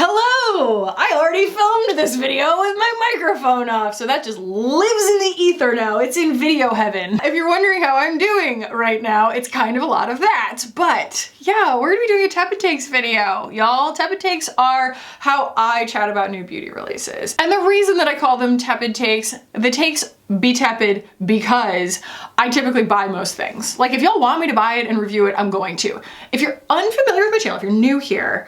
Hello! I already filmed this video with my microphone off, so that just lives in the ether now. It's in video heaven. If you're wondering how I'm doing right now, it's kind of a lot of that. But yeah, we're gonna be doing a Tepid Takes video, y'all. Tepid Takes are how I chat about new beauty releases. And the reason that I call them Tepid Takes, the takes be tepid because I typically buy most things. Like if y'all want me to buy it and review it, I'm going to. If you're unfamiliar with the channel, if you're new here,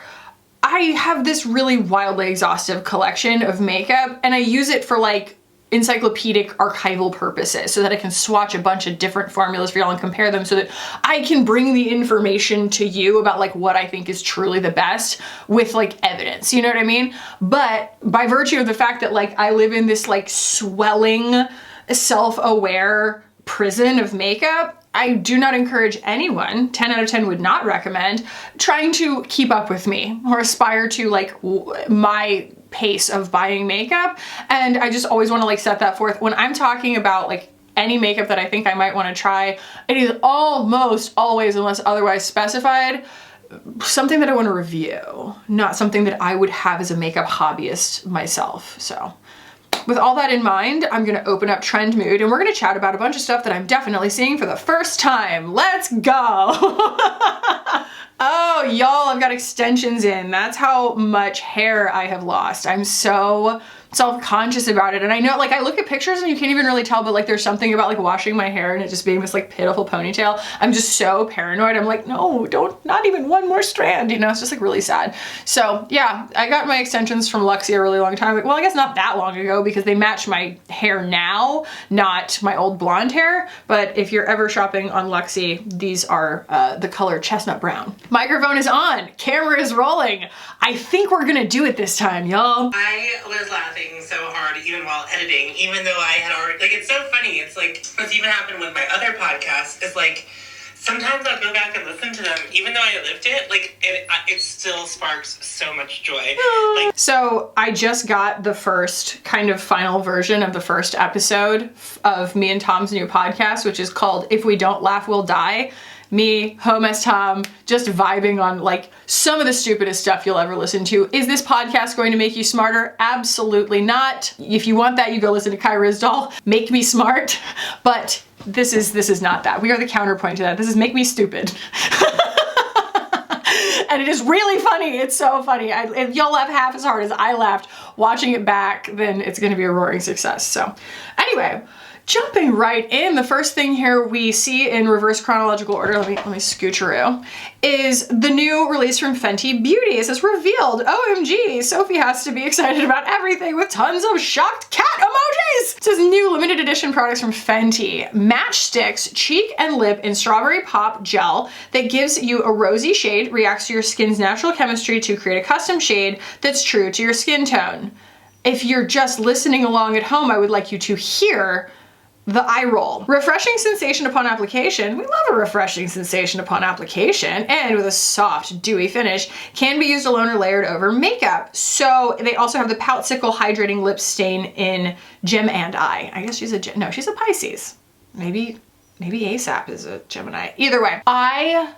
I have this really wildly exhaustive collection of makeup and I use it for like encyclopedic archival purposes so that I can swatch a bunch of different formulas for y'all and compare them so that I can bring the information to you about like what I think is truly the best with like evidence, you know what I mean? But by virtue of the fact that like I live in this like swelling, self-aware prison of makeup, I do not encourage anyone, 10 out of 10 would not recommend, trying to keep up with me or aspire to like my pace of buying makeup. And I just always want to like set that forth. When I'm talking about like any makeup that I think I might want to try, it is almost always, unless otherwise specified, something that I want to review, not something that I would have as a makeup hobbyist myself. So with all that in mind, I'm gonna open up Trend Mood and we're gonna chat about a bunch of stuff that I'm definitely seeing for the first time. Let's go! Oh, y'all, I've got extensions in. That's how much hair I have lost. I'm so self-conscious about it. And I know, like, I look at pictures and you can't even really tell, but like there's something about like washing my hair and it just being this like pitiful ponytail. I'm just so paranoid. I'm like, no, don't, not even one more strand, you know, it's just like really sad. So yeah, I got my extensions from Luxie a really long time ago. Well, I guess not that long ago because they match my hair now, not my old blonde hair. But if you're ever shopping on Luxie, these are the color chestnut brown. Microphone is on, camera is rolling. I think we're gonna do it this time, y'all. I was laughing so hard even while editing, even though I had already, like, it's so funny. It's like, what's even happened with my other podcast is like, sometimes I'll go back and listen to them, even though I lived it, like, it still sparks so much joy. Like, so I just got the first kind of final version of the first episode of me and Tom's new podcast, which is called If We Don't Laugh, We'll Die. Me, home as Tom, just vibing on like some of the stupidest stuff you'll ever listen to. Is this podcast going to make you smarter? Absolutely not. If you want that, you go listen to Kai Rizdal, Make Me Smart. But this is not that. We are the counterpoint to that. This is Make Me Stupid. And it is really funny. It's so funny. If y'all laugh half as hard as I laughed watching it back, then it's gonna be a roaring success. So anyway, jumping right in, the first thing here we see in reverse chronological order, let me scoocheroo, is the new release from Fenty Beauty. It says revealed, OMG, Sophie has to be excited about everything with tons of shocked cat emojis. It says new limited edition products from Fenty. Match Sticks Cheek and Lip in Strawberry Pop Gel that gives you a rosy shade, reacts to your skin's natural chemistry to create a custom shade that's true to your skin tone. If you're just listening along at home, I would like you to hear the eye roll. Refreshing sensation upon application. We love a refreshing sensation upon application, and with a soft, dewy finish, can be used alone or layered over makeup. So they also have the Poutsicle Hydrating Lip Stain in Gem and Eye. I guess she's no, she's a Pisces. Maybe ASAP is a Gemini. Either way, I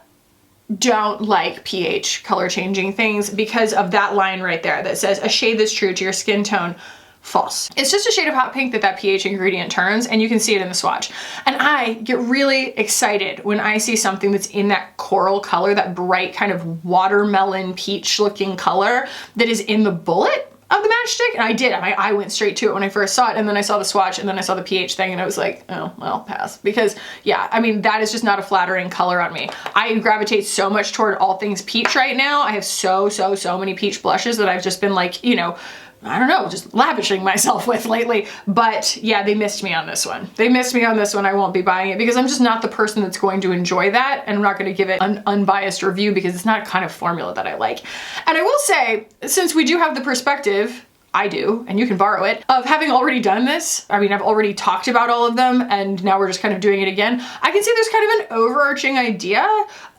don't like pH color changing things because of that line right there that says a shade that's true to your skin tone. False. It's just a shade of hot pink that pH ingredient turns, and you can see it in the swatch. And I get really excited when I see something that's in that coral color, that bright kind of watermelon peach looking color that is in the bullet of the matchstick. And I did, my eye went straight to it when I first saw it, and then I saw the swatch, and then I saw the pH thing, and I was like, oh, well, pass. Because yeah, I mean, that is just not a flattering color on me. I gravitate so much toward all things peach right now. I have so many peach blushes that I've just been like, you know, I don't know, just lavishing myself with lately. But yeah, they missed me on this one. They missed me on this one. I won't be buying it because I'm just not the person that's going to enjoy that, and I'm not going to give it an unbiased review because it's not a kind of formula that I like. And I will say, since we do have the perspective, I do, and you can borrow it, of having already done this. I mean, I've already talked about all of them, and now we're just kind of doing it again. I can see there's kind of an overarching idea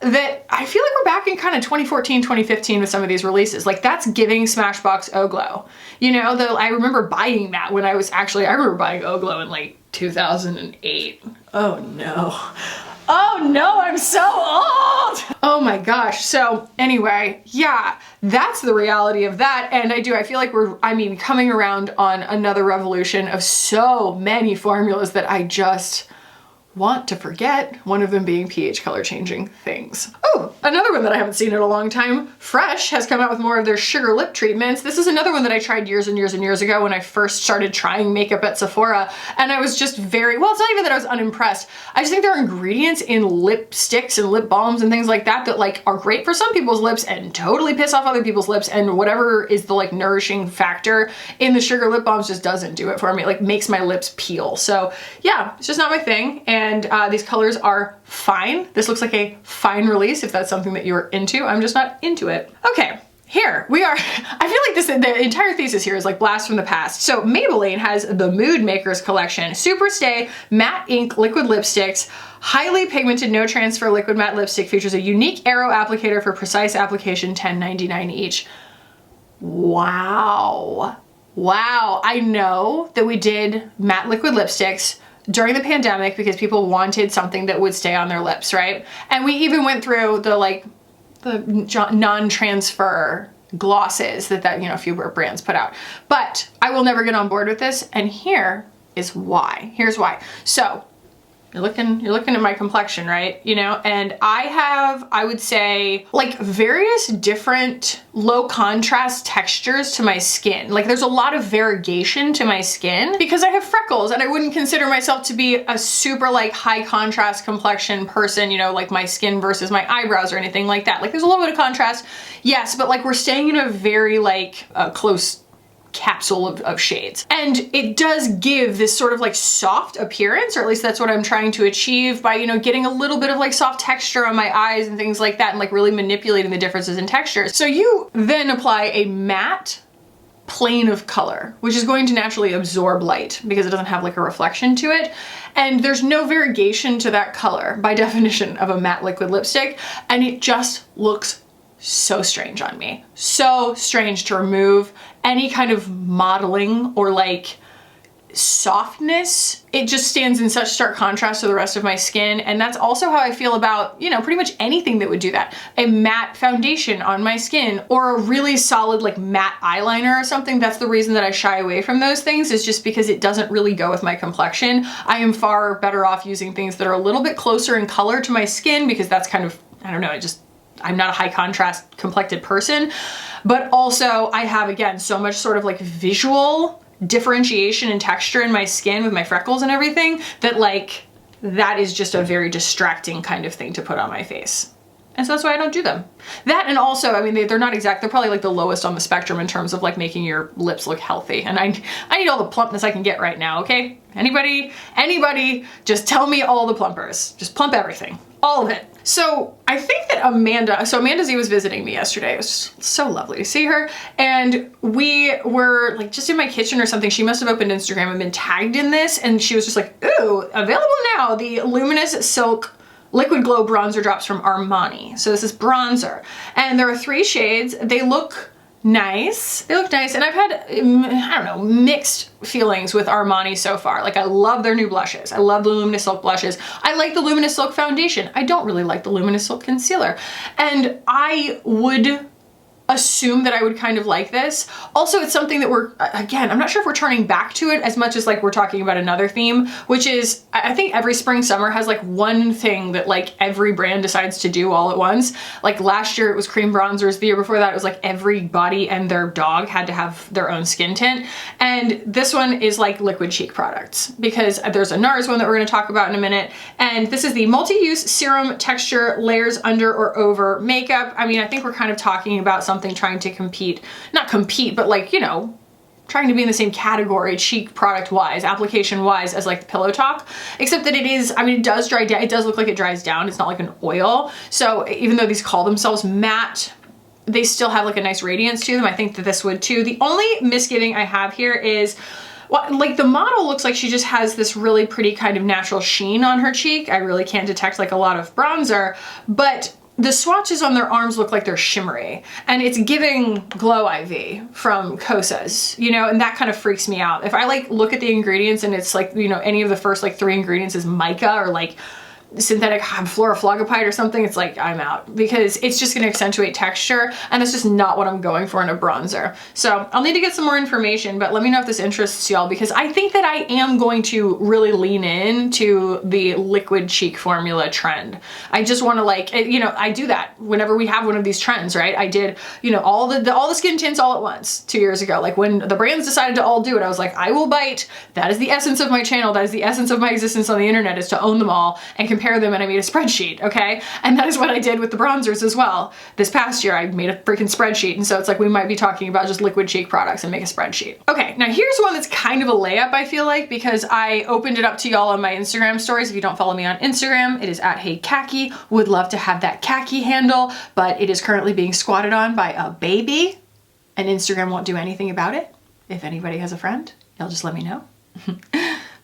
that I feel like we're back in kind of 2014, 2015 with some of these releases. Like, that's giving Smashbox O-Glow. You know, I remember buying that when I remember buying O-Glow in like 2008. Oh no. Oh no, I'm so old. Oh my gosh. So anyway, yeah, that's the reality of that. And I feel like we're coming around on another revolution of so many formulas that I just want to forget, one of them being pH color changing things. Oh, another one that I haven't seen in a long time, Fresh has come out with more of their sugar lip treatments. This is another one that I tried years and years and years ago when I first started trying makeup at Sephora, and I was just very, well, it's not even that I was unimpressed. I just think there are ingredients in lipsticks and lip balms and things like that that like are great for some people's lips and totally piss off other people's lips, and whatever is the like nourishing factor in the sugar lip balms just doesn't do it for me. It like makes my lips peel. So yeah, it's just not my thing. And these colors are fine. This looks like a fine release if that's something that you're into. I'm just not into it. Okay, here we are. I feel like the entire thesis here is like blast from the past. So Maybelline has the Mood Makers collection, Super Stay Matte Ink Liquid Lipsticks. Highly pigmented, no transfer liquid matte lipstick, features a unique arrow applicator for precise application, $10.99 each. Wow. Wow, I know that we did matte liquid lipsticks during the pandemic because people wanted something that would stay on their lips, right? And we even went through the non-transfer glosses that a few brands put out. But I will never get on board with this, and here is why. Here's why. So you're looking at my complexion, right? And I have, I would say, like various different low contrast textures to my skin. Like there's a lot of variegation to my skin because I have freckles, and I wouldn't consider myself to be a super like high contrast complexion person, like my skin versus my eyebrows or anything like that. Like there's a little bit of contrast, yes, but like we're staying in a very like close capsule of shades. And it does give this sort of like soft appearance, or at least that's what I'm trying to achieve by, getting a little bit of like soft texture on my eyes and things like that, and like really manipulating the differences in textures. So you then apply a matte plane of color, which is going to naturally absorb light because it doesn't have like a reflection to it. And there's no variegation to that color by definition of a matte liquid lipstick. And it just looks so strange on me. So strange to remove any kind of modeling or like softness. It just stands in such stark contrast to the rest of my skin. And that's also how I feel about, pretty much anything that would do that. A matte foundation on my skin, or a really solid like matte eyeliner or something. That's the reason that I shy away from those things, is just because it doesn't really go with my complexion. I am far better off using things that are a little bit closer in color to my skin, because that's kind of, I don't know, I'm not a high contrast complected person, but also I have, again, so much sort of like visual differentiation and texture in my skin with my freckles and everything that like, that is just a very distracting kind of thing to put on my face. And so that's why I don't do them. That, and also, they're not exact, they're probably like the lowest on the spectrum in terms of like making your lips look healthy. And I need all the plumpness I can get right now, okay? Anybody, just tell me all the plumpers. Just plump everything, all of it. So I think that Amanda Z was visiting me yesterday. It was just so lovely to see her. And we were like just in my kitchen or something. She must have opened Instagram and been tagged in this. And she was just like, ooh, available now, the Luminous Silk Liquid Glow Bronzer Drops from Armani. So this is bronzer. And there are 3 shades. They look nice. And I've had, I don't know, mixed feelings with Armani so far. Like I love their new blushes. I love the Luminous Silk blushes. I like the Luminous Silk foundation. I don't really like the Luminous Silk concealer. And I would assume that I would kind of like this. Also, it's something that again, I'm not sure if we're turning back to it as much as like we're talking about another theme, which is, I think every spring, summer has like one thing that like every brand decides to do all at once. Like last year it was cream bronzers. The year before that it was like everybody and their dog had to have their own skin tint. And this one is like liquid cheek products, because there's a NARS one that we're going to talk about in a minute. And this is the multi-use serum texture layers under or over makeup. I think we're kind of talking about something trying to not compete, but like, trying to be in the same category, cheek product wise, application wise, as like the Pillow Talk, except that it is, it does dry down. It does look like it dries down. It's not like an oil. So even though these call themselves matte, they still have like a nice radiance to them. I think that this would too. The only misgiving I have here is, well, like the model looks like she just has this really pretty kind of natural sheen on her cheek. I really can't detect like a lot of bronzer, but the swatches on their arms look like they're shimmery, and it's giving Glow IV from Kosas, and that kind of freaks me out. If I like look at the ingredients and it's like, any of the first like 3 ingredients is mica or like synthetic fluoroflogopide or something, it's like, I'm out, because it's just gonna accentuate texture, and that's just not what I'm going for in a bronzer. So I'll need to get some more information, but let me know if this interests y'all, because I think that I am going to really lean into the liquid cheek formula trend. I just wanna like, you know, I do that whenever we have one of these trends, right? I did, you know, all the skin tints all at once 2 years ago. Like when the brands decided to all do it, I was like, I will bite. That is the essence of my channel. That is the essence of my existence on the internet, is to own them all and compare them, and I made a spreadsheet, okay? And that is what I did with the bronzers as well. This past year, I made a freaking spreadsheet, and so it's like we might be talking about just liquid cheek products and make a spreadsheet. Okay, now here's one that's kind of a layup, I feel like, because I opened it up to y'all on my Instagram stories. If you don't follow me on Instagram, it is at Hey Kackie. Would love to have that Kackie handle, but it is currently being squatted on by a baby, and Instagram won't do anything about it. If anybody has a friend, y'all just let me know.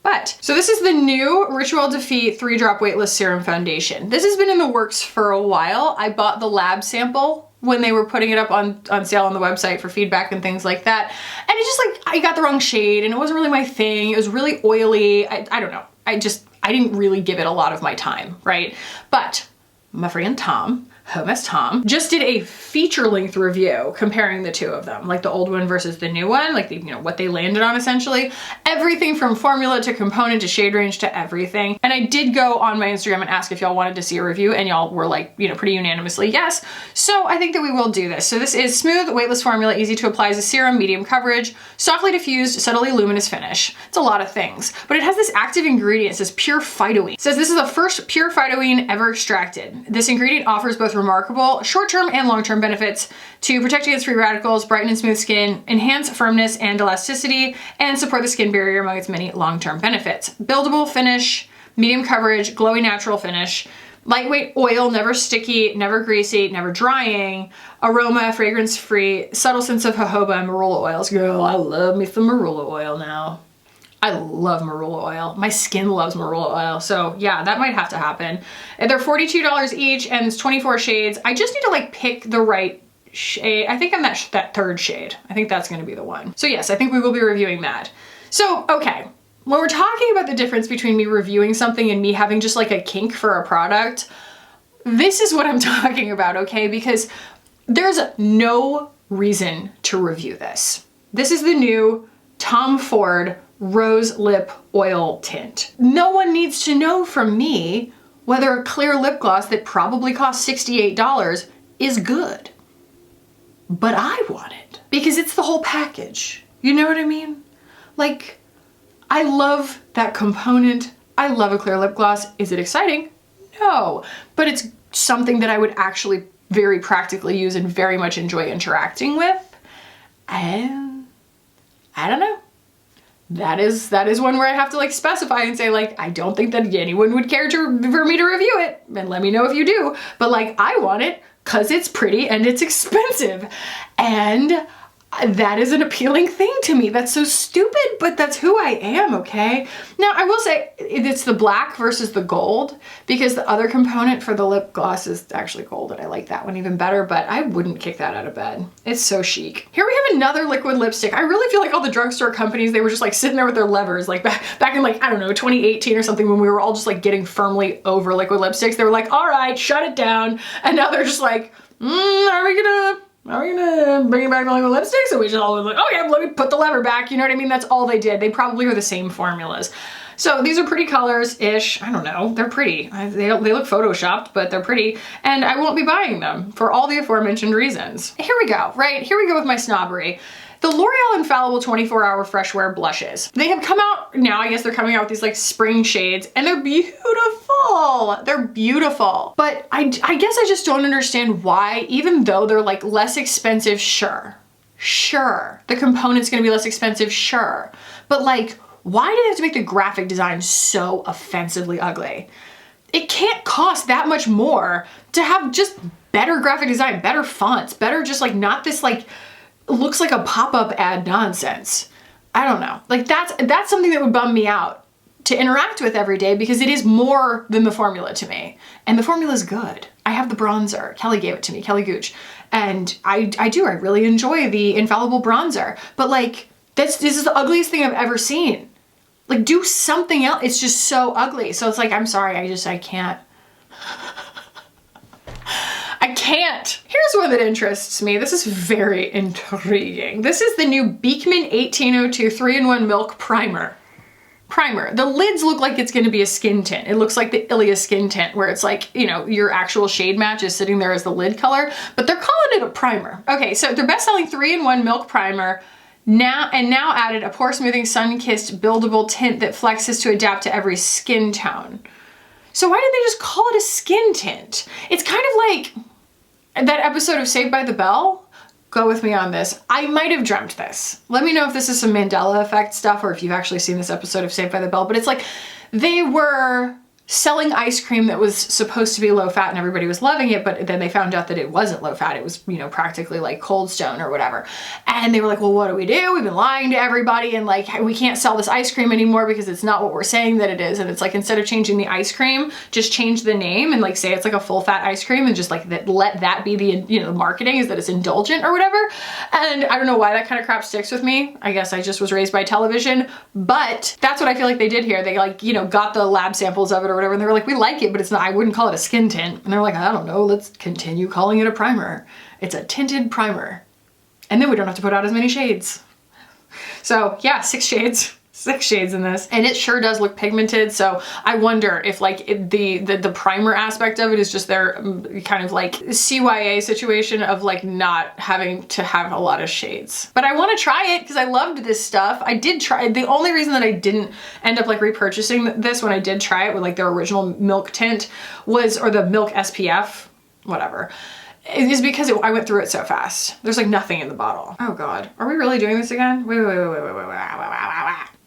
But, so this is the new Ritual Defeat 3-drop weightless serum foundation. This has been in the works for a while. I bought the lab sample when they were putting it up on sale on the website for feedback and things like that. And it just like, I got the wrong shade and it wasn't really my thing. It was really oily. I don't know. I didn't really give it a lot of my time, right? But my friend Tom, Hummus Tom, just did a feature-length review comparing the two of them, like the old one versus the new one, like the, you know, what they landed on essentially. Everything from formula to component to shade range to everything. And I did go on my Instagram and ask if y'all wanted to see a review, and y'all were like, you know, pretty unanimously yes. So I think that we will do this. So this is smooth, weightless formula, easy to apply as a serum, medium coverage, softly diffused, subtly luminous finish. It's a lot of things, but it has this active ingredient. It says pure phytoene. It says this is the first pure phytoene ever extracted. This ingredient offers both remarkable short-term and long-term benefits to protect against free radicals, brighten and smooth skin, enhance firmness and elasticity, and support the skin barrier among its many long-term benefits. Buildable finish, medium coverage, glowy natural finish, lightweight oil, never sticky, never greasy, never drying, aroma, fragrance-free, subtle sense of jojoba and marula oils. Girl, I love me some marula oil now. I love marula oil. My skin loves marula oil. So yeah, that might have to happen. They're $42 each and it's 24 shades. I just need to like pick the right shade. I think I'm that third shade. I think that's gonna be the one. So yes, I think we will be reviewing that. So, okay. When we're talking about the difference between me reviewing something and me having just like a kink for a product, this is what I'm talking about, okay? Because there's no reason to review this. This is the new Tom Ford Rose Lip Oil Tint. No one needs to know from me whether a clear lip gloss that probably costs $68 is good. But I want it because it's the whole package. You know what I mean? Like, I love that component. I love a clear lip gloss. Is it exciting? No, but it's something that I would actually very practically use and very much enjoy interacting with. And I don't know. That is one where I have to like specify and say like, I don't think that anyone would care for me to review it, and let me know if you do. But like, I want it because it's pretty and it's expensive. And that is an appealing thing to me. That's so stupid, but that's who I am, okay? Now, I will say it's the black versus the gold, because the other component for the lip gloss is actually gold, and I like that one even better, but I wouldn't kick that out of bed. It's so chic. Here we have another liquid lipstick. I really feel like all the drugstore companies, they were just like sitting there with their levers, like back in like, I don't know, 2018 or something, when we were all just like getting firmly over liquid lipsticks. They were like, all right, shut it down. And now they're just like, are we gonna bring it back to liquid lipstick? So we just all like, okay, let me put the lever back. You know what I mean? That's all they did. They probably were the same formulas. So these are pretty colors-ish. I don't know. They're pretty. They look photoshopped, but they're pretty. And I won't be buying them for all the aforementioned reasons. Here we go, right? Here we go with my snobbery. The L'Oreal Infallible 24-Hour Fresh Wear Blushes. They have come out, now I guess they're coming out with these like spring shades, and they're beautiful. They're beautiful. But I guess I just don't understand why, even though they're like less expensive, sure. The component's gonna be less expensive, sure. But like, why do they have to make the graphic design so offensively ugly? It can't cost that much more to have just better graphic design, better fonts, better just like not this like, looks like a pop-up ad nonsense. I don't know. Like that's something that would bum me out to interact with every day, because it is more than the formula to me. And the formula is good. I have the bronzer. Kelly gave it to me, Kelly Gooch. And I really enjoy the Infallible Bronzer. But like, this is the ugliest thing I've ever seen. Like, do something else. It's just so ugly. So it's like, I'm sorry, I can't. I can't. Here's one that interests me. This is very intriguing. This is the new Beekman 1802 3-in-1 Milk Primer. The lids look like it's gonna be a skin tint. It looks like the Ilia skin tint where it's like, you know, your actual shade match is sitting there as the lid color, but they're calling it a primer. Okay, so their best-selling 3-in-1 Milk Primer now added a pore smoothing sun-kissed buildable tint that flexes to adapt to every skin tone. So why did they just call it a skin tint? It's kind of like that episode of Saved by the Bell. Go with me on this. I might have dreamt this. Let me know if this is some Mandela effect stuff or if you've actually seen this episode of Saved by the Bell, but it's like they were selling ice cream that was supposed to be low fat and everybody was loving it, but then they found out that it wasn't low fat. It was, you know, practically like Cold Stone or whatever. And they were like, well, what do? We've been lying to everybody and like, we can't sell this ice cream anymore because it's not what we're saying that it is. And it's like, instead of changing the ice cream, just change the name and like say it's like a full fat ice cream and just like that, let that be the, you know, marketing is that it's indulgent or whatever. And I don't know why that kind of crap sticks with me. I guess I just was raised by television, but that's what I feel like they did here. They like, you know, got the lab samples of it or whatever. And they were like, we like it, but it's not, I wouldn't call it a skin tint. And they're like, I don't know, let's continue calling it a primer. It's a tinted primer. And then we don't have to put out as many shades. So yeah, 6 shades. 6 shades in this. And it sure does look pigmented. So I wonder if like the primer aspect of it is just their kind of like CYA situation of like not having to have a lot of shades. But I want to try it because I loved this stuff. I did try it. The only reason that I didn't end up like repurchasing this when I did try it with like their original milk tint was, or the milk SPF, whatever, is because I went through it so fast. There's like nothing in the bottle. Oh God, are we really doing this again? Wait.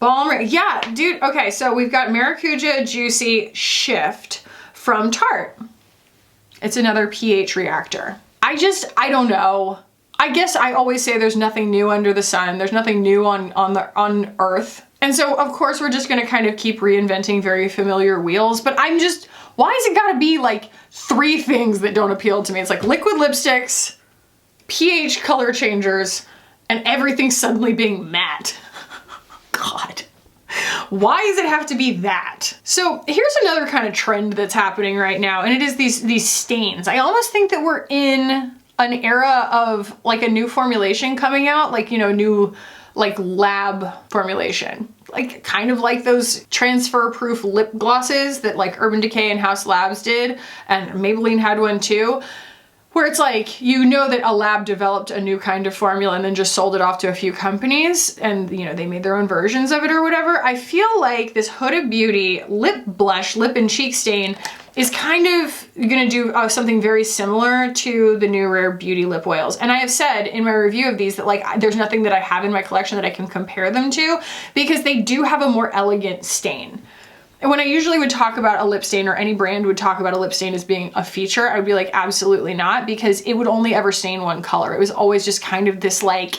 Balm, yeah, dude. Okay, so we've got Maracuja Juicy Shift from Tarte. It's another pH reactor. I don't know. I guess I always say there's nothing new under the sun. There's nothing new on Earth. And so of course we're just gonna kind of keep reinventing very familiar wheels, but why has it gotta be like 3 things that don't appeal to me? It's like liquid lipsticks, pH color changers, and everything suddenly being matte. God. Why does it have to be that? So here's another kind of trend that's happening right now, and it is these stains. I almost think that we're in an era of like a new formulation coming out, like, you know, new like lab formulation. Like kind of like those transfer proof lip glosses that like Urban Decay and House Labs did, and Maybelline had one too, where it's like, you know that a lab developed a new kind of formula and then just sold it off to a few companies and, you know, they made their own versions of it or whatever. I feel like this Huda Beauty lip blush, lip and cheek stain is kind of gonna do something very similar to the new Rare Beauty lip oils. And I have said in my review of these that like, there's nothing that I have in my collection that I can compare them to because they do have a more elegant stain. And when I usually would talk about a lip stain, or any brand would talk about a lip stain as being a feature, I would be like, absolutely not, because it would only ever stain one color. It was always just kind of this like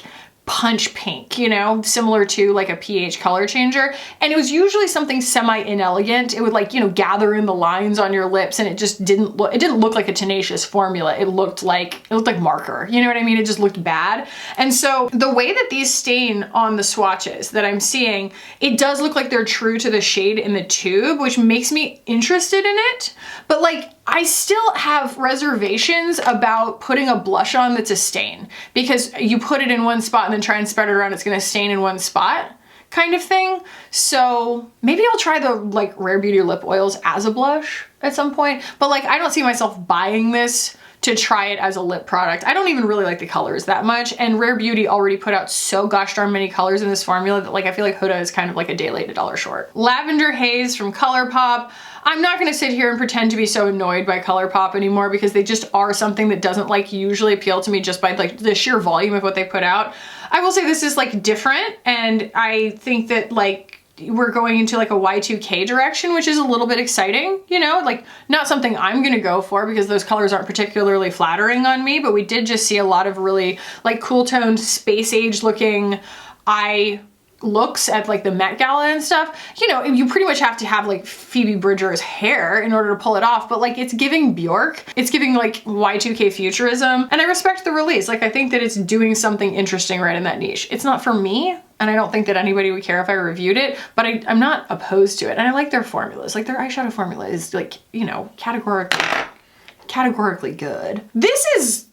punch pink, you know, similar to like a pH color changer. And it was usually something semi-inelegant. It would like, you know, gather in the lines on your lips, and it just didn't look like a tenacious formula. It looked like marker. You know what I mean? It just looked bad. And so the way that these stain on the swatches that I'm seeing, it does look like they're true to the shade in the tube, which makes me interested in it. But like, I still have reservations about putting a blush on that's a stain, because you put it in one spot and then try and spread it around, it's gonna stain in one spot kind of thing. So maybe I'll try the like Rare Beauty lip oils as a blush at some point, but like I don't see myself buying this to try it as a lip product. I don't even really like the colors that much, and Rare Beauty already put out so gosh darn many colors in this formula that like I feel like Huda is kind of like a day late, $1 short. Lavender Haze from ColourPop. I'm not gonna sit here and pretend to be so annoyed by ColourPop anymore, because they just are something that doesn't like usually appeal to me just by like the sheer volume of what they put out. I will say this is like different, and I think that like we're going into like a Y2K direction, which is a little bit exciting, you know, like not something I'm gonna go for because those colors aren't particularly flattering on me, but we did just see a lot of really like cool toned space age looking eye looks at like the Met Gala and stuff. You know, you pretty much have to have like Phoebe Bridgers hair in order to pull it off, but like it's giving Bjork, it's giving like Y2K futurism, and I respect the release. Like I think that it's doing something interesting right in that niche. It's not for me, and I don't think that anybody would care if I reviewed it, but I'm not opposed to it. And I like their formulas. Like their eyeshadow formula is like, you know, categorically good. This is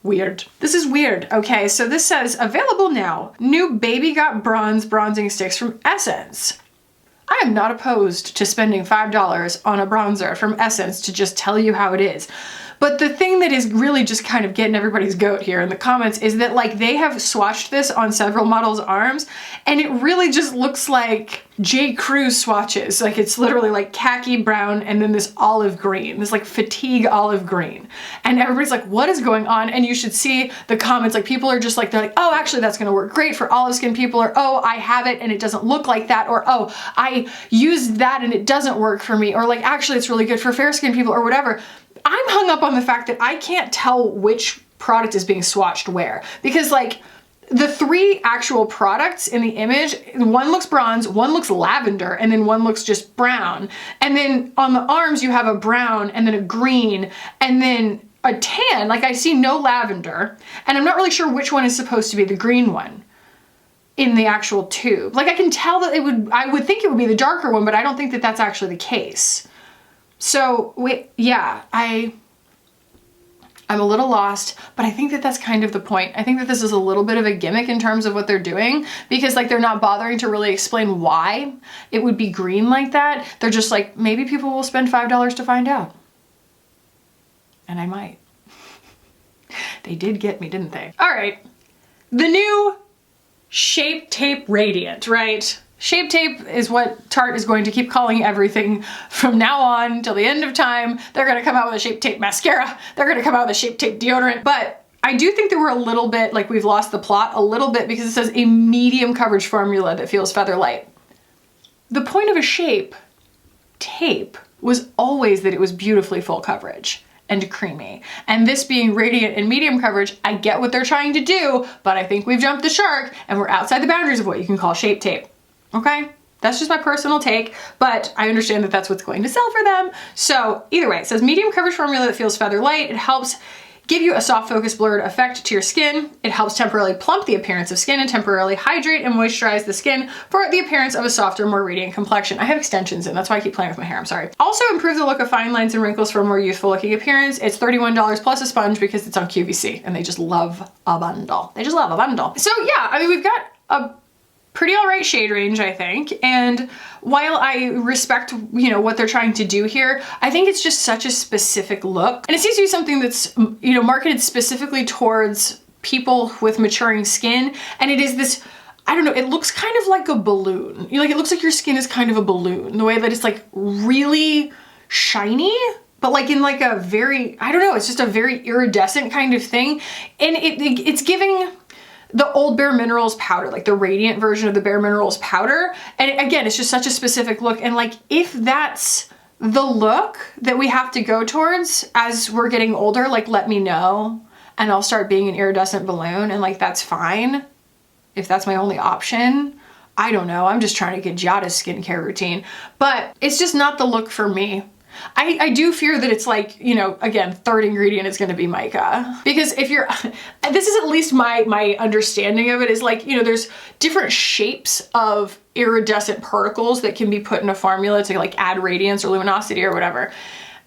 weird. This is weird. Okay, so this says, available now, new Baby Got Bronze bronzing sticks from Essence. I am not opposed to spending $5 on a bronzer from Essence to just tell you how it is. But the thing that is really just kind of getting everybody's goat here in the comments is that like they have swatched this on several models' arms and it really just looks like J. Crew swatches. Like it's literally like khaki brown and then this olive green, this like fatigue olive green. And everybody's like, what is going on? And you should see the comments, like people are just like, they're like, oh, actually that's gonna work great for olive skin people, or oh, I have it and it doesn't look like that, or oh, I used that and it doesn't work for me, or like actually it's really good for fair skin people, or whatever. I'm hung up on the fact that I can't tell which product is being swatched where, because like the three actual products in the image, one looks bronze, one looks lavender, and then one looks just brown. And then on the arms you have a brown and then a green and then a tan. Like I see no lavender, and I'm not really sure which one is supposed to be the green one in the actual tube. Like I can tell that I would think it would be the darker one, but I don't think that that's actually the case. So wait, yeah, I'm a little lost, but I think that that's kind of the point. I think that this is a little bit of a gimmick in terms of what they're doing, because like they're not bothering to really explain why it would be green like that. They're just like, maybe people will spend $5 to find out. And I might. They did get me, didn't they? All right, the new Shape Tape Radiant, right? Shape Tape is what Tarte is going to keep calling everything from now on till the end of time. They're gonna come out with a Shape Tape mascara. They're gonna come out with a Shape Tape deodorant. But I do think that we're a little bit, like we've lost the plot a little bit, because it says a medium coverage formula that feels feather light. The point of a Shape Tape was always that it was beautifully full coverage and creamy. And this being radiant and medium coverage, I get what they're trying to do, but I think we've jumped the shark and we're outside the boundaries of what you can call Shape Tape. Okay, that's just my personal take, but I understand that that's what's going to sell for them. So either way, it says medium coverage formula that feels feather light. It helps give you a soft focus blurred effect to your skin. It helps temporarily plump the appearance of skin and temporarily hydrate and moisturize the skin for the appearance of a softer, more radiant complexion. I have extensions in, that's why I keep playing with my hair, I'm sorry. Also improve the look of fine lines and wrinkles for a more youthful looking appearance. It's $31 plus a sponge because it's on QVC and they just love a bundle. They just love a bundle. So yeah, I mean, we've got a pretty all right shade range, I think. And while I respect, you know, what they're trying to do here, I think it's just such a specific look. And it seems to be something that's, you know, marketed specifically towards people with maturing skin. And it is this, I don't know, it looks kind of like a balloon. You know, like it looks like your skin is kind of a balloon, the way that it's like really shiny, but like in like a very, I don't know, it's just a very iridescent kind of thing. And it's giving the old Bare Minerals powder, like the radiant version of the Bare Minerals powder. And again, it's just such a specific look. And like, if that's the look that we have to go towards as we're getting older, like let me know and I'll start being an iridescent balloon, and like, that's fine. If that's my only option, I don't know. I'm just trying to get Giada's skincare routine, but it's just not the look for me. I do fear that it's like, you know, again, third ingredient is going to be mica, because if you're, this is at least my understanding of it, is like, you know, there's different shapes of iridescent particles that can be put in a formula to like add radiance or luminosity or whatever.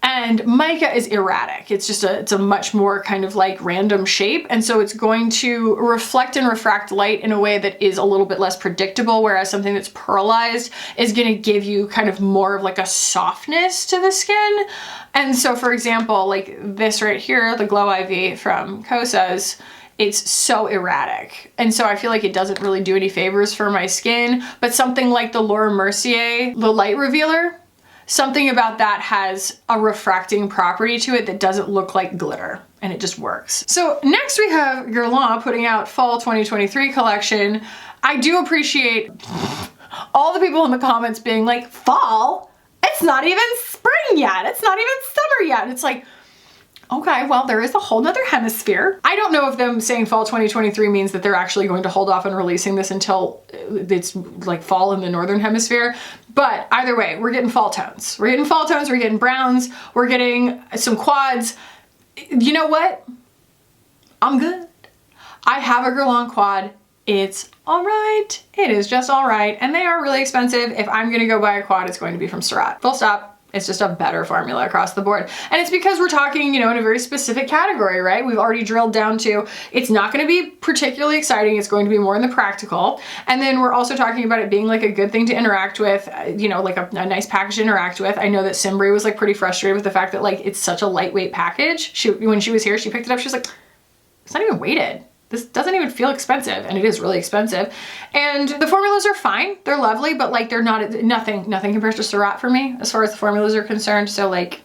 And mica is erratic. It's just it's a much more kind of like random shape. And so it's going to reflect and refract light in a way that is a little bit less predictable. Whereas something that's pearlized is going to give you kind of more of like a softness to the skin. And so for example, like this right here, the Glow IV from Kosas, it's so erratic. And so I feel like it doesn't really do any favors for my skin. But something like the Laura Mercier, the Light Revealer, something about that has a refracting property to it that doesn't look like glitter, and it just works. So next we have Guerlain putting out Fall 2023 collection. I do appreciate all the people in the comments being like, fall? It's not even spring yet. It's not even summer yet. And it's like, okay, well, there is a whole nother hemisphere. I don't know if them saying fall 2023 means that they're actually going to hold off on releasing this until it's like fall in the northern hemisphere. But either way, we're getting fall tones. We're getting fall tones, we're getting browns, we're getting some quads. You know what? I'm good. I have a Guerlain quad. it's all right. It is just all right. And they are really expensive. If I'm gonna go buy a quad, it's going to be from Surratt. Full stop. It's just a better formula across the board. And it's because we're talking, you know, in a very specific category, right? We've already drilled down to, it's not gonna be particularly exciting. It's going to be more in the practical. And then we're also talking about it being like a good thing to interact with, you know, like a nice package to interact with. I know that Simbri was like pretty frustrated with the fact that like, it's such a lightweight package. When she was here, she picked it up. She was like, it's not even weighted. This doesn't even feel expensive, and it is really expensive. And the formulas are fine. They're lovely, but like they're not, nothing compares to Surratt for me as far as the formulas are concerned. So like,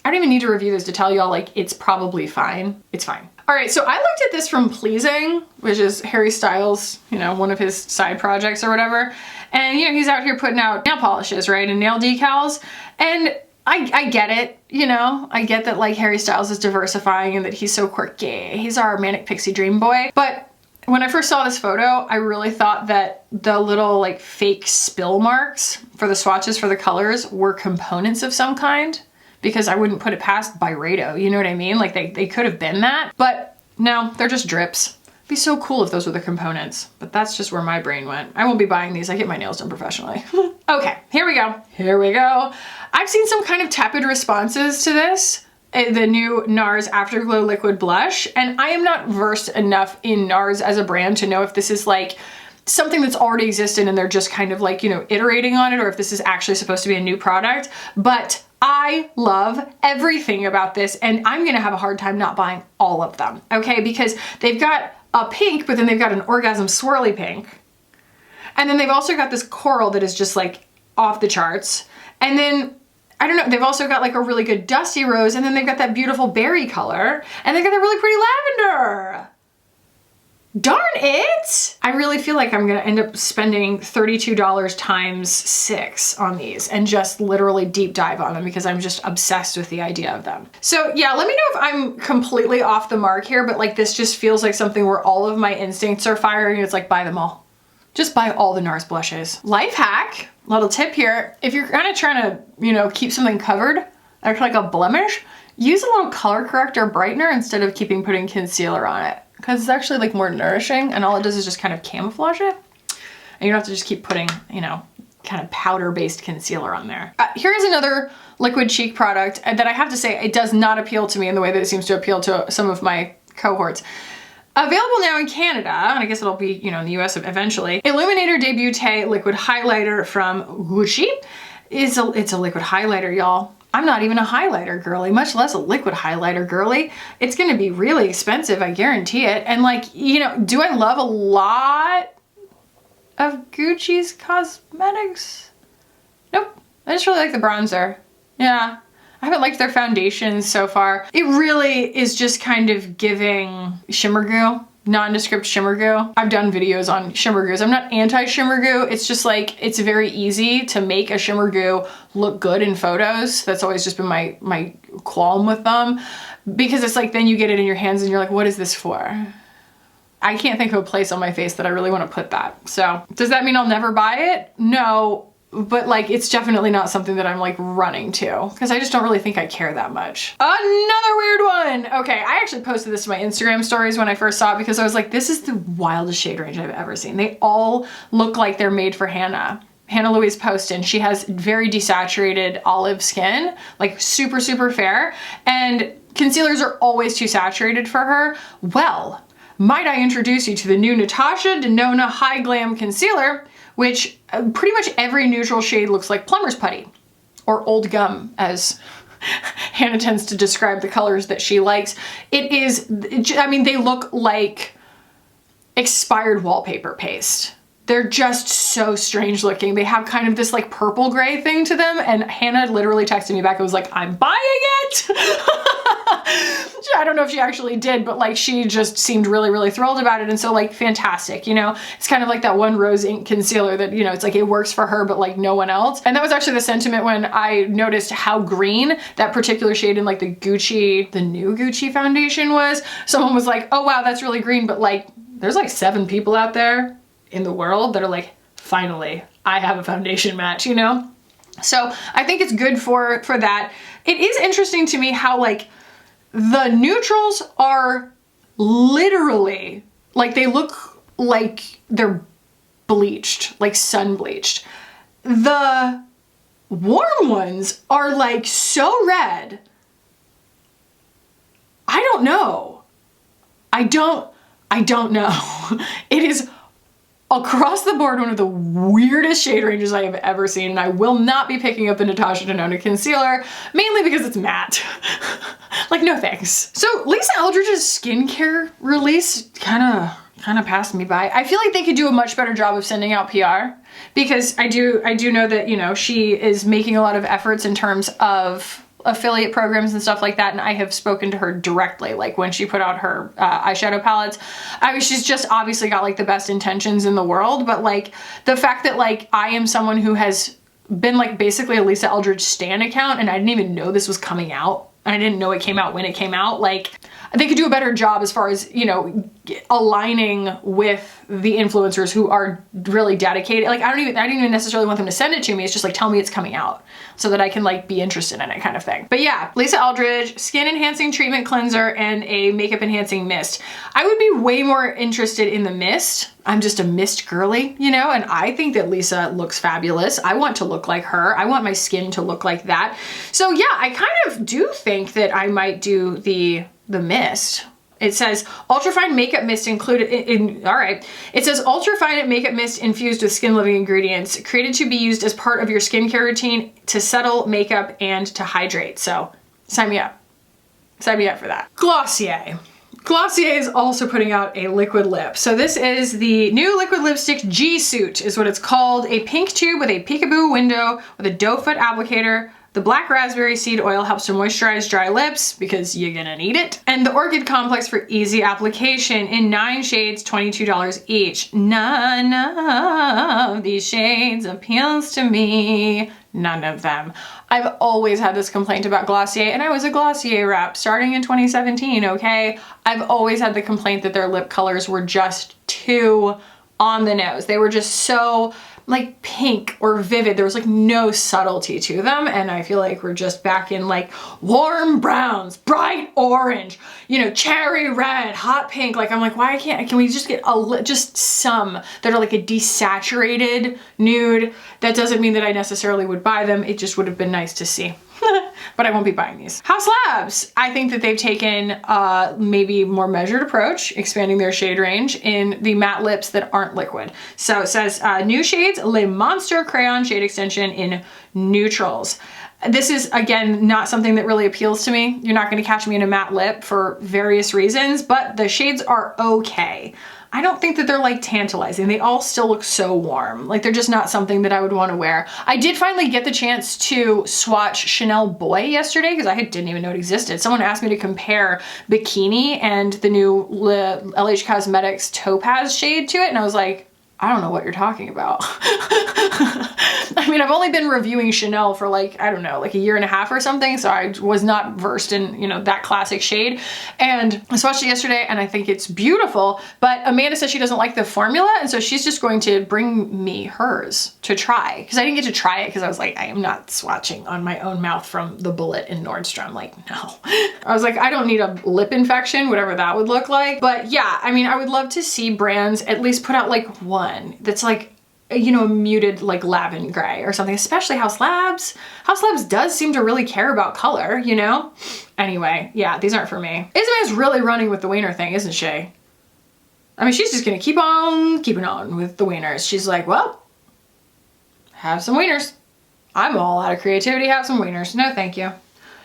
I don't even need to review this to tell y'all like, it's probably fine. It's fine. All right, so I looked at this from Pleasing, which is Harry Styles, you know, one of his side projects or whatever. And you know, he's out here putting out nail polishes, right? And nail decals. And I get it, you know, I get that like Harry Styles is diversifying and that he's so quirky. He's our manic pixie dream boy. But when I first saw this photo, I really thought that the little like fake spill marks for the swatches for the colors were components of some kind, because I wouldn't put it past Byredo, you know what I mean? Like they could have been that, but no, they're just drips. It'd be so cool if those were the components, but that's just where my brain went. I won't be buying these. I get my nails done professionally. Okay, here we go. Here we go. I've seen some kind of tepid responses to this, the new NARS Afterglow Liquid Blush, and I am not versed enough in NARS as a brand to know if this is like something that's already existed and they're just kind of like, you know, iterating on it, or if this is actually supposed to be a new product. But I love everything about this, and I'm gonna have a hard time not buying all of them, okay? Because they've got a pink, but then they've got an orgasm swirly pink. And then they've also got this coral that is just like off the charts. And then, I don't know, they've also got like a really good dusty rose, and then they've got that beautiful berry color, and they've got that really pretty lavender. Darn it! I really feel like I'm gonna end up spending $32 times 6 on these and just literally deep dive on them because I'm just obsessed with the idea of them. So yeah, let me know if I'm completely off the mark here, but like this just feels like something where all of my instincts are firing. It's like, buy them all. Just buy all the NARS blushes. Life hack, little tip here. If you're kind of trying to, you know, keep something covered, like a blemish, use a little color corrector brightener instead of putting concealer on it, because it's actually like more nourishing, and all it does is just kind of camouflage it. And you don't have to just keep putting, you know, kind of powder-based concealer on there. Here's another liquid cheek product that I have to say, it does not appeal to me in the way that it seems to appeal to some of my cohorts. Available now in Canada, and I guess it'll be, you know, in the US eventually. Illuminator Debute Liquid Highlighter from Gucci. It's a liquid highlighter, y'all. I'm not even a highlighter girly, much less a liquid highlighter girly. It's gonna be really expensive, I guarantee it. And like, you know, do I love a lot of Gucci's cosmetics? Nope, I just really like the bronzer. Yeah, I haven't liked their foundations so far. It really is just kind of giving shimmer goo, nondescript shimmer goo. I've done videos on shimmer goos. I'm not anti shimmer goo. It's just like, it's very easy to make a shimmer goo look good in photos. That's always just been my qualm with them, because it's like, then you get it in your hands and you're like, what is this for? I can't think of a place on my face that I really want to put that. So does that mean I'll never buy it? No. But like, it's definitely not something that I'm like running to, because I just don't really think I care that much. Another weird one. Okay, I actually posted this to my Instagram stories when I first saw it, because I was like, this is the wildest shade range I've ever seen. They all look like they're made for Hannah Louise Poston. She has very desaturated olive skin, like super, super fair, and concealers are always too saturated for her. Well, might I introduce you to the new Natasha Denona High Glam Concealer, which pretty much every neutral shade looks like plumber's putty, or old gum, as Hannah tends to describe the colors that she likes. It is, I mean, they look like expired wallpaper paste. They're just so strange looking. They have kind of this like purple gray thing to them, and Hannah literally texted me back and was like, I'm buying it! I don't know if she actually did, but like, she just seemed really, really thrilled about it. And so like, fantastic, you know? It's kind of like that one rose ink concealer that, you know, it's like it works for her, but like no one else. And that was actually the sentiment when I noticed how green that particular shade in like the new Gucci foundation was. Someone was like, oh wow, that's really green, but like, there's like 7 people out there in the world that are like, finally, I have a foundation match, you know? So I think it's good for that. It is interesting to me how like the neutrals are literally, like they look like they're bleached, like sun bleached. The warm ones are like so red. I don't know. I don't know. It is across the board one of the weirdest shade ranges I have ever seen, and I will not be picking up the Natasha Denona concealer, mainly because it's matte. Like, no thanks. So Lisa Eldridge's skincare release kind of passed me by. I feel like they could do a much better job of sending out PR, because I do know that, you know, she is making a lot of efforts in terms of affiliate programs and stuff like that, and I have spoken to her directly, like when she put out her eyeshadow palettes. I mean, she's just obviously got like the best intentions in the world, but like the fact that like I am someone who has been like basically a Lisa Eldridge stan account, and I didn't even know this was coming out, and I didn't know it came out when it came out, like they could do a better job as far as, you know, aligning with the influencers who are really dedicated. Like I didn't even necessarily want them to send it to me. It's just like, tell me it's coming out so that I can like be interested in it, kind of thing. But yeah, Lisa Eldridge, skin enhancing treatment cleanser and a makeup enhancing mist. I would be way more interested in the mist. I'm just a mist girly, you know, and I think that Lisa looks fabulous. I want to look like her. I want my skin to look like that. So yeah, I kind of do think that I might do the mist. It says ultrafine makeup mist included in all right. It says ultrafine makeup mist infused with skin living ingredients, created to be used as part of your skincare routine to settle makeup and to hydrate. So sign me up. Sign me up for that. Glossier. Glossier is also putting out a liquid lip. So this is the new liquid lipstick G Suit is what it's called. A pink tube with a peekaboo window with a doe foot applicator. The black raspberry seed oil helps to moisturize dry lips because you're gonna need it. And the orchid complex for easy application in 9 shades, $22 each. None of these shades appeals to me. None of them. I've always had this complaint about Glossier, and I was a Glossier rep starting in 2017, okay? I've always had the complaint that their lip colors were just too on the nose. They were just so like pink or vivid. There was like no subtlety to them, and I feel like we're just back in like warm browns, bright orange, you know, cherry red, hot pink. Like I'm like, why can we just get just some that are like a desaturated nude? That doesn't mean that I necessarily would buy them. It just would have been nice to see. But I won't be buying these. Haus Labs. I think that they've taken maybe more measured approach, expanding their shade range in the matte lips that aren't liquid. So it says new shades, Le Monster Crayon Shade Extension in neutrals. This is, again, not something that really appeals to me. You're not gonna catch me in a matte lip for various reasons, but the shades are okay. I don't think that they're like tantalizing. They all still look so warm. Like they're just not something that I would want to wear. I did finally get the chance to swatch Chanel Boy yesterday because I didn't even know it existed. Someone asked me to compare Bikini and the new LH Cosmetics Topaz shade to it, and I was like, I don't know what you're talking about. I mean, I've only been reviewing Chanel for like, I don't know, like a year and a half or something. So I was not versed in, you know, that classic shade. And I swatched it yesterday and I think it's beautiful, but Amanda says she doesn't like the formula. And so she's just going to bring me hers to try. Cause I didn't get to try it because I was like, I am not swatching on my own mouth from the bullet in Nordstrom. Like, no. I was like, I don't need a lip infection, whatever that would look like. But yeah, I mean, I would love to see brands at least put out like one that's like, you know, muted like lavender gray or something, especially Haus Labs. Haus Labs does seem to really care about color, you know? Anyway, yeah, these aren't for me. Isabel's really running with the wiener thing, isn't she? I mean, she's just gonna keep on keeping on with the wieners. She's like, well, have some wieners. I'm all out of creativity, have some wieners. No, thank you.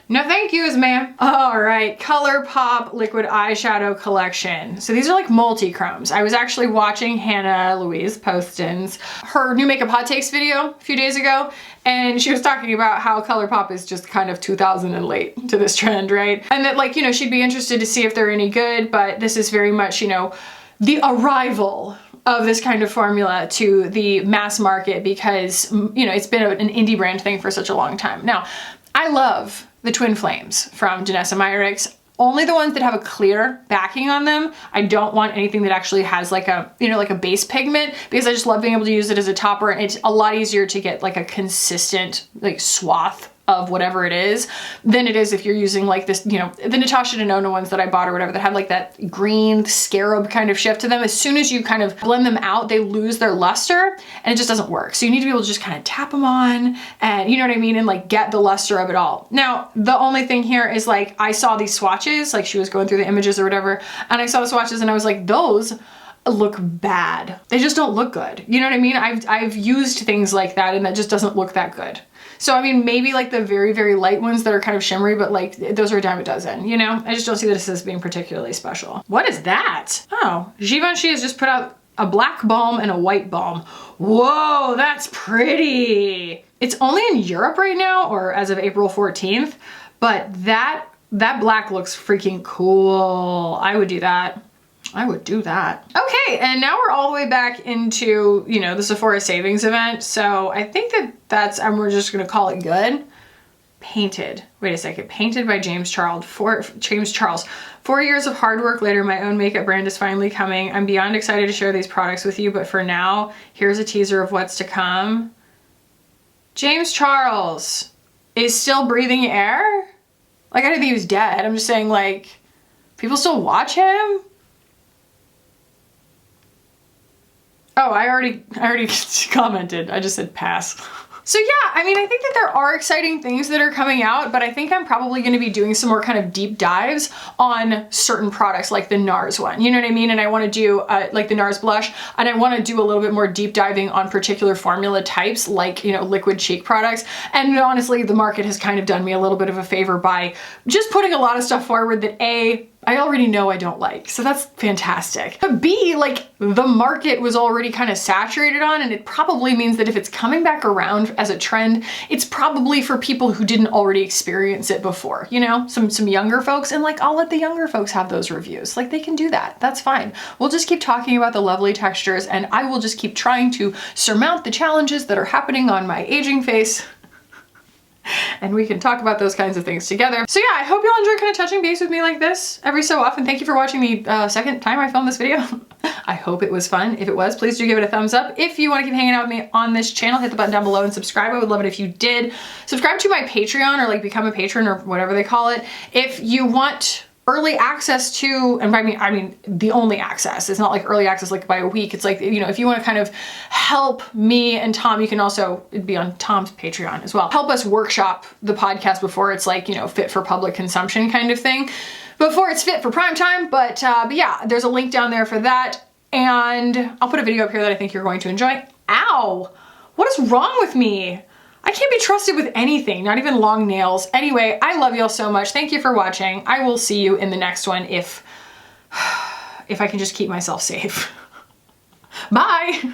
No thank yous, ma'am. All right, ColourPop Liquid Eyeshadow Collection. So these are like multi-chromes. I was actually watching Hannah Louise Poston's her new makeup hot takes video a few days ago, and she was talking about how ColourPop is just kind of 2000 and late to this trend, right? And that, like, you know, she'd be interested to see if they're any good, but this is very much, you know, the arrival of this kind of formula to the mass market because, you know, it's been an indie brand thing for such a long time. Now, I love the Twin Flames from Danessa Myricks. Only the ones that have a clear backing on them. I don't want anything that actually has like a, you know, like a base pigment, because I just love being able to use it as a topper, and it's a lot easier to get like a consistent like swath of whatever it is than it is if you're using like this, you know, the Natasha Denona ones that I bought or whatever that have like that green scarab kind of shift to them. As soon as you kind of blend them out, they lose their luster and it just doesn't work. So you need to be able to just kind of tap them on and you know what I mean? And like get the luster of it all. Now, the only thing here is like, I saw these swatches, like she was going through the images or whatever, and I saw the swatches and I was like, those look bad. They just don't look good. You know what I mean? I've used things like that and that just doesn't look that good. So, I mean, maybe like the very, very light ones that are kind of shimmery, but like those are a dime a dozen, you know? I just don't see this as being particularly special. What is that? Oh, Givenchy has just put out a black balm and a white balm. Whoa, that's pretty. It's only in Europe right now, or as of April 14th, but that black looks freaking cool. I would do that. I would do that. Okay, and now we're all the way back into, you know, the Sephora savings event. So I think that's, and we're just gonna call it good. Painted, wait a second, painted by James Charles. 4 years of hard work later, my own makeup brand is finally coming. I'm beyond excited to share these products with you, but for now, here's a teaser of what's to come. James Charles is still breathing air? Like, I didn't think he was dead. I'm just saying, like, people still watch him? Oh, I already commented. I just said pass. So yeah, I mean, I think that there are exciting things that are coming out, but I think I'm probably going to be doing some more kind of deep dives on certain products like the NARS one, you know what I mean? And I want to do like the NARS blush, and I want to do a little bit more deep diving on particular formula types like, you know, liquid cheek products. And honestly, the market has kind of done me a little bit of a favor by just putting a lot of stuff forward that I already know I don't like, so that's fantastic. But B, like the market was already kind of saturated on, and it probably means that if it's coming back around as a trend, it's probably for people who didn't already experience it before, you know, some younger folks, and like I'll let the younger folks have those reviews. Like they can do that, that's fine. We'll just keep talking about the lovely textures, and I will just keep trying to surmount the challenges that are happening on my aging face. And we can talk about those kinds of things together. So yeah, I hope y'all enjoy kind of touching base with me like this every so often. Thank you for watching the second time I filmed this video. I hope it was fun. If it was, please do give it a thumbs up. If you want to keep hanging out with me on this channel, hit the button down below and subscribe. I would love it if you did. Subscribe to my Patreon or like become a patron or whatever they call it. If you want early access to, and I mean the only access, it's not like early access like by a week, it's like, you know, if you want to kind of help me and Tom, you can also be on Tom's Patreon as well. Help us workshop the podcast before it's like, you know, fit for public consumption kind of thing, before it's fit for prime time. But yeah, there's a link down there for that. And I'll put a video up here that I think you're going to enjoy. Ow, what is wrong with me? I can't be trusted with anything, not even long nails. Anyway, I love y'all so much. Thank you for watching. I will see you in the next one if I can just keep myself safe. Bye.